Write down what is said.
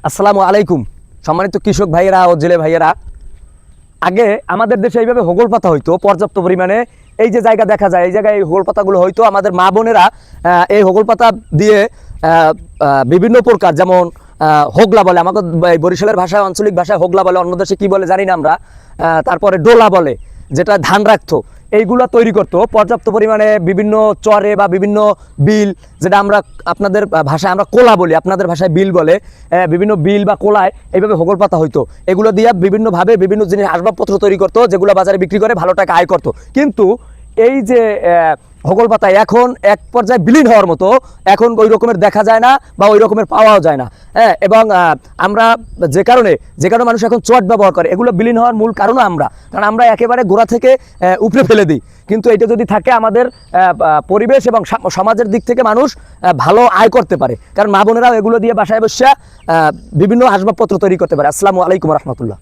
আসসালামু আলাইকুম। সম্মানিত কৃষক ভাইয়েরা ও জেলে ভাইয়েরা, আগে আমাদের দেশে এইভাবে হোগল পাতা হইতো পর্যাপ্ত পরিমাণে। এই যে জায়গা দেখা যায়, এই জায়গায় এই হোগল পাতাগুলো হয়তো আমাদের মা বোনেরা এই হোগল পাতা দিয়ে বিভিন্ন প্রকার, যেমন হোগলা বলে, আমাদের বরিশালের ভাষায়, আঞ্চলিক ভাষায় হোগলা বলে, অন্য দেশে কী বলে জানি না আমরা। তারপরে ডোলা বলে, যেটা ধান রাখতো, এইগুলা তৈরি করতো পর্যাপ্ত পরিমাণে বিভিন্ন চরে বা বিভিন্ন বিল, যেটা আমরা আপনাদের ভাষায় আমরা কোলা বলি, আপনাদের ভাষায় বিল বলে। বিভিন্ন বিল বা কোলায় এইভাবে হোগল পাতা হইতো। এগুলো দিয়ে বিভিন্নভাবে বিভিন্ন জিনিস আসবাবপত্র তৈরি করতো, যেগুলো বাজারে বিক্রি করে ভালো টাকা আয় করতো। কিন্তু এই যে হোগল পাতা এখন এক পর্যায়ে বিলীন হওয়ার মতো, এখন ওই রকমের দেখা যায় না বা ওই রকমের পাওয়াও যায় না। হ্যাঁ, এবং আমরা যে কারণে মানুষ এখন চট ব্যবহার করে, এগুলো বিলীন হওয়ার মূল কারণও আমরা, কারণ আমরা একেবারে গোড়া থেকে উপড়ে ফেলে দিই। কিন্তু এটা যদি থাকে, আমাদের পরিবেশ এবং সমাজের দিক থেকে মানুষ ভালো আয় করতে পারে, কারণ মা বোনেরাও এগুলো দিয়ে বাসায় বসে বিভিন্ন আসবাবপত্র তৈরি করতে পারে। আসসালামু আলাইকুম রহমতুল্লাহ।